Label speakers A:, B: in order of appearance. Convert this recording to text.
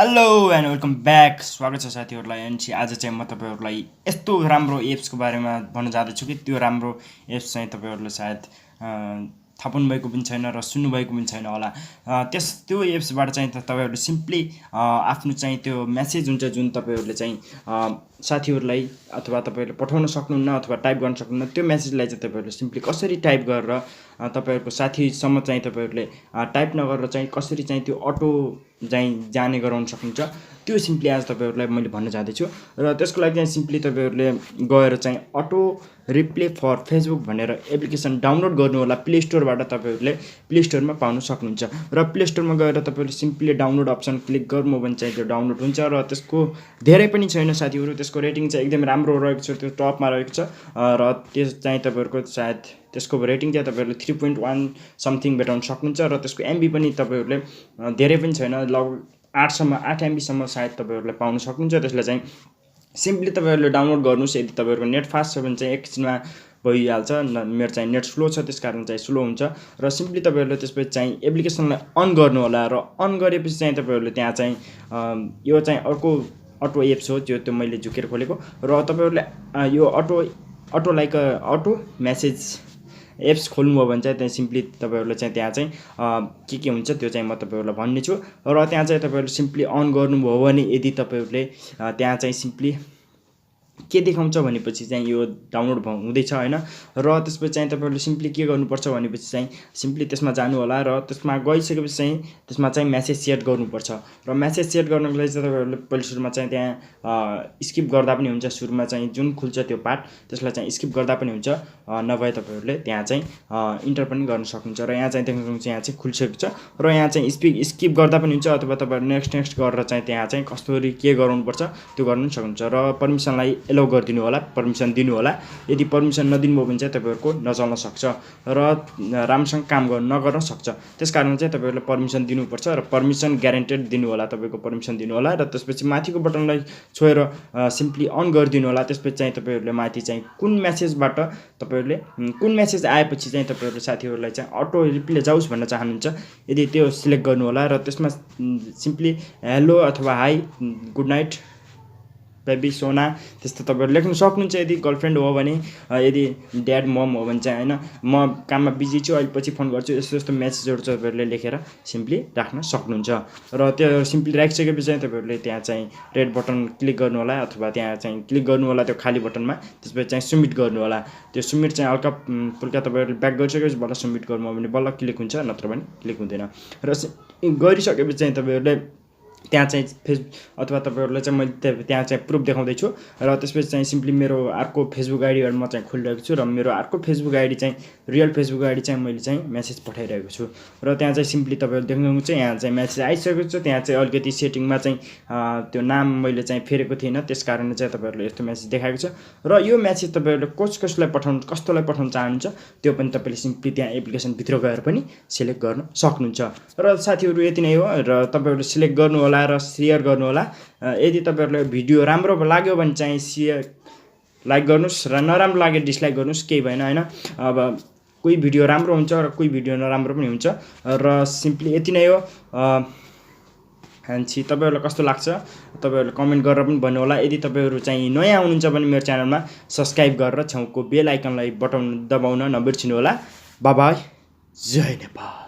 A: Hello and welcome back. स्वागत छ साथीहरूलाई। अनि आज चाहिँ म तपाईँहरूलाई यस्तो राम्रो एप्सको बारेमा भन्न जाँदैछु कि त्यो राम्रो एप्स चाहिँ तपाईँहरूले सायद थाहा पाउनुभएको पनि छैन र सुन्नुभएको पनि छैन होला। त्यो एप्सबाट चाहिँ तपाईँहरूले सिम्पली आफ्नो चाहिँ त्यो मेसेज हुन्छ जुन तपाईँहरूले चाहिँ साथीहरूलाई अथवा तपाईँहरूले पठाउन सक्नुहुन्न अथवा टाइप गर्न सक्नुहुन्न, त्यो मेसेजलाई चाहिँ तपाईँहरूले सिम्पली कसरी टाइप गरेर तपाईँहरूको साथीसम्म चाहिँ तपाईँहरूले टाइप नगरेर चाहिँ कसरी चाहिँ त्यो अटो चाहिँ जाने गराउन सक्नुहुन्छ, त्यो सिम्पली आज तपाईँहरूलाई मैले भन्न जाँदैछु। र त्यसको लागि चाहिँ सिम्पली तपाईँहरूले गएर चाहिँ अटो रिप्ले फर फेसबुक भनेर एप्लिकेसन डाउनलोड गर्नु होला। प्ले स्टोरबाट तपाईँहरूले प्ले स्टोरमा पाउन सक्नुहुन्छ। र प्ले स्टोरमा गएर तपाईँहरूले सिम्पली डाउनलोड अप्सन क्लिक गर्नु भने चाहिँ त्यो डाउनलोड हुन्छ। र त्यसको धेरै पनि छैन साथीहरू, त्यसको रेटिङ चाहिँ एकदम राम्रो रहेको छ, त्यो टपमा रहेको छ। र त्यस चाहिँ तपाईँहरूको सायद त्यसको रेटिङ चाहिँ तपाईँहरूले 3.1 समथिङ भेटाउन सक्नुहुन्छ। र त्यसको एमबी पनि तपाईँहरूले धेरै पनि छैन, लगभग 8 एमबीसम्म सायद तपाईँहरूले पाउन सक्नुहुन्छ। त्यसलाई चाहिँ सिम्पली तपाईँहरूले डाउनलोड गर्नुहोस्। यदि तपाईँहरूको नेट फास्ट छ भने चाहिँ एकछिनमा भइहाल्छ। मेरो चाहिँ नेट स्लो छ, त्यस कारण चाहिँ स्लो हुन्छ। र सिम्पली तपाईँहरूले त्यसपछि चाहिँ एप्लिकेसनलाई अन गर्नु होला। र अन गरेपछि चाहिँ तपाईँहरूले त्यहाँ चाहिँ यो चाहिँ अर्को अटो एप्स हो त्यो मैले झुकेर खोलेको। र तपाईँहरूले यो auto like auto message apps खोल्नुभयो भने चाहिँ त्यहाँ सिम्पली तपाईँहरूले चाहिँ त्यहाँ चाहिँ के हुन्छ त्यो चाहिँ म तपाईँहरूलाई भन्ने छु। र त्यहाँ चाहिँ तपाईँहरूले सिम्पली अन गर्नुभयो भने यदि तपाईँहरूले त्यहाँ चाहिँ सिम्पली के देखाउँछ भनेपछि चाहिँ यो डाउनलोड हुँदैछ होइन। र त्यसपछि चाहिँ तपाईँहरूले सिम्पली के गर्नुपर्छ भनेपछि चाहिँ सिम्पली त्यसमा जानु होला। र त्यसमा गइसकेपछि चाहिँ त्यसमा चाहिँ मेसेज सेट गर्नुपर्छ। र मेसेज सेट गर्नको लागि चाहिँ तपाईँहरूले पहिलो सुरुमा चाहिँ त्यहाँ स्किप गर्दा पनि हुन्छ। सुरुमा चाहिँ जुन खुल्छ त्यो पार्ट त्यसलाई चाहिँ स्किप गर्दा पनि हुन्छ, नभए तपाईँहरूले त्यहाँ चाहिँ इन्टर पनि गर्न सक्नुहुन्छ। र यहाँ चाहिँ देख्नुहुन्छ यहाँ चाहिँ खुलिसकेको छ। र यहाँ चाहिँ स्किप गर्दा पनि हुन्छ, अथवा तपाईँहरू नेक्स्ट गरेर चाहिँ त्यहाँ चाहिँ कसरी के गराउनुपर्छ त्यो गर्नु सक्नुहुन्छ। र पर्मिसनलाई एलाउ गरिदिनु होला, पर्मिसन दिनु होला। यदि पर्मिसन नदिनुभयो भने चाहिँ तपाईँहरूको नचल्न सक्छ र राम्रोसँग काम नगर्न सक्छ। त्यस कारण चाहिँ तपाईँहरूले पर्मिसन दिनुपर्छ र पर्मिसन ग्यारेन्टेड दिनु होला, तपाईँको पर्मिसन दिनु होला। र त्यसपछि माथिको बटनलाई छोएर सिम्पली अन गरिदिनु होला। त्यसपछि चाहिँ तपाईँहरूले माथि चाहिँ कुन मेसेजबाट तपाईँहरूले कुन मेसेज आएपछि चाहिँ तपाईँहरूले साथीहरूलाई चाहिँ अटो रिप्ले जाओस् भन्न चाहनुहुन्छ, यदि त्यो सिलेक्ट गर्नु होला। र त्यसमा सिम्पली हेलो अथवा हाई, गुड नाइट, बेबी, सोना त्यस्तो तपाईँहरू लेख्न सक्नुहुन्छ। यदि गर्लफ्रेन्ड हो भने, यदि ड्याड मम हो भने चाहिँ होइन म काममा बिजी छु अहिले पछि फोन गर्छु, यस्तो यस्तो मेसेजहरू तपाईँहरूले लेखेर सिम्पली राख्न सक्नुहुन्छ। र त्यो सिम्पली राखिसकेपछि चाहिँ तपाईँहरूले त्यहाँ चाहिँ रेड बटन क्लिक गर्नु होला, अथवा त्यहाँ चाहिँ क्लिक गर्नु होला त्यो खाली बटनमा। त्यसपछि चाहिँ सबमिट गर्नु होला। त्यो सबमिट चाहिँ हल्का फुल्का तपाईँहरूले ब्याक गरिसकेपछि बल्ल सबमिट गर्नु हो भने बल्ल क्लिक हुन्छ, नत्र भने क्लिक हुँदैन। र गरिसकेपछि चाहिँ तपाईँहरूले त्यहाँ चाहिँ अथवा तपाईँहरूलाई चाहिँ मैले त्यहाँ चाहिँ प्रुफ देखाउँदैछु। र त्यसपछि चाहिँ सिम्पली मेरो अर्को फेसबुक आइडीहरू म चाहिँ खोलिरहेको छु। र मेरो अर्को फेसबुक आइडी चाहिँ रियल फेसबुक आइडी चाहिँ मैले चाहिँ मेसेज पठाइरहेको छु। र त्यहाँ चाहिँ सिम्पली तपाईँहरू देख्नुहुन्छ यहाँ चाहिँ मेसेज आइसकेको छ। त्यहाँ चाहिँ अलिकति सेटिङमा चाहिँ त्यो नाम मैले चाहिँ फेरेको थिइनँ, त्यस कारणले चाहिँ तपाईँहरूले यस्तो मेसेज देखाएको छ। र यो मेसेज तपाईँहरूले कस्तोलाई पठाउन चाहनुहुन्छ त्यो पनि तपाईँले सिम्पली त्यहाँ एप्लिकेसनभित्र गएर पनि सिलेक्ट गर्न सक्नुहुन्छ। र साथीहरू यति नै हो। र तपाईँहरूले सिलेक्ट गर्नु होला र सेयर गर्नु होला। यदि तपाईँहरूलाई भिडियो राम्रो लाग्यो भने चाहिँ लाइक गर्नुहोस्, र नराम्रो लाग्यो डिसलाइक गर्नुहोस्, केही भएन होइन। अब कोही भिडियो राम्रो हुन्छ र कोही भिडियो नराम्रो पनि हुन्छ। र सिम्पली यति नै हो। अनि तपाईँहरूलाई कस्तो लाग्छ तपाईँहरूले कमेन्ट गरेर पनि भन्नु होला। यदि तपाईँहरू चाहिँ नयाँ हुनुहुन्छ भने मेरो च्यानलमा सब्सक्राइब गरेर छेउको बेल आइकनलाई बटन दबाउन नबिर्सिनु होला। बाई बाई, जय नेपाल।